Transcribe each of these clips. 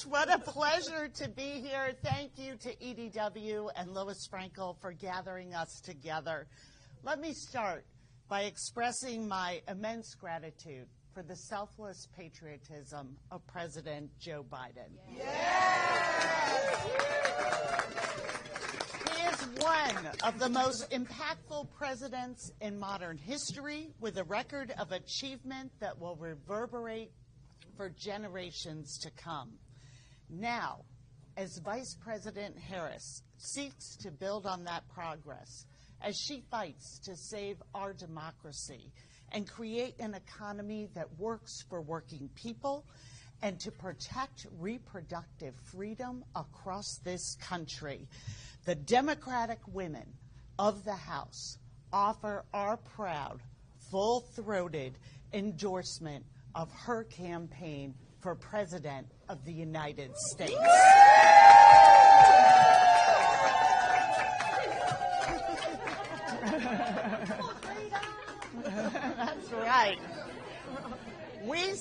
what a pleasure to be here. Thank you to EDW and Lois Frankel for gathering us together. Let me start by expressing my immense gratitude for the selfless patriotism of President Joe Biden. Yes! He is one of the most impactful presidents in modern history, with a record of achievement that will reverberate for generations to come. Now, as Vice President Harris seeks to build on that progress, as she fights to save our democracy and create an economy that works for working people and to protect reproductive freedom across this country, the Democratic women of the House offer our proud, full-throated endorsement of her campaign for President of the United States. That's right. We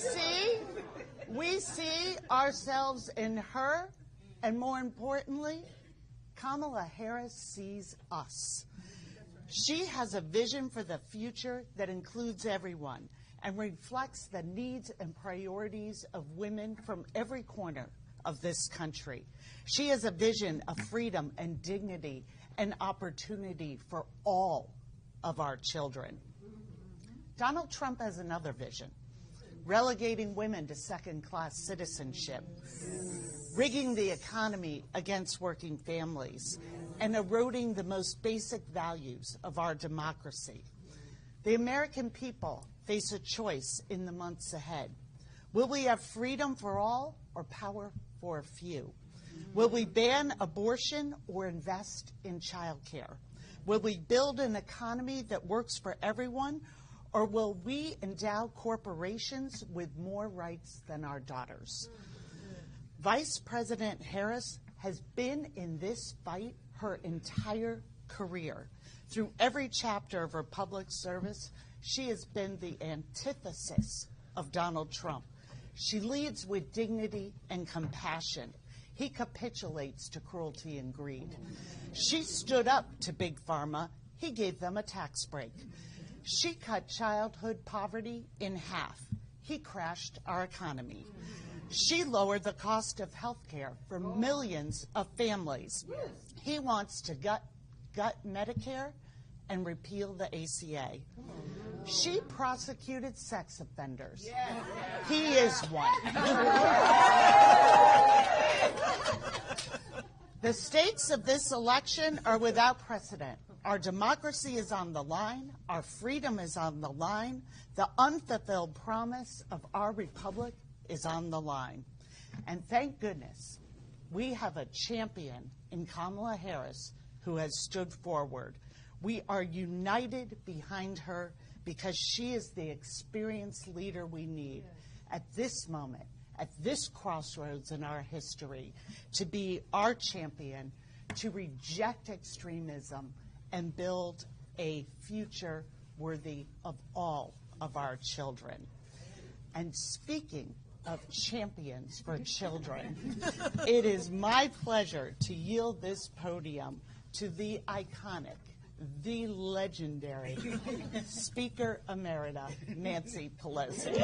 see ourselves in her, and more importantly, Kamala Harris sees us. She has a vision for the future that includes everyone and reflects the needs and priorities of women from every corner of this country. She has a vision of freedom and dignity and opportunity for all of our children. Donald Trump has another vision: relegating women to second-class citizenship, rigging the economy against working families, and eroding the most basic values of our democracy. The American people face a choice in the months ahead. Will we have freedom for all or power for a few? Will we ban abortion or invest in childcare? Will we build an economy that works for everyone, or will we endow corporations with more rights than our daughters? Vice President Harris has been in this fight her entire career. Through every chapter of her public service, she has been the antithesis of Donald Trump. She leads with dignity and compassion. He capitulates to cruelty and greed. She stood up to Big Pharma. He gave them a tax break. She cut childhood poverty in half. He crashed our economy. She lowered the cost of health care for millions of families. He wants to gut Medicare and repeal the ACA. She prosecuted sex offenders. He is one. The stakes of this election are without precedent. Our democracy is on the line. Our freedom is on the line. The unfulfilled promise of our republic is on the line. And thank goodness we have a champion in Kamala Harris who has stood forward. We are united behind her because she is the experienced leader we need at this moment, at this crossroads in our history, to be our champion, to reject extremism and build a future worthy of all of our children. And speaking of champions for children, it is my pleasure to yield this podium to the iconic, the legendary Speaker Emerita, Nancy Pelosi.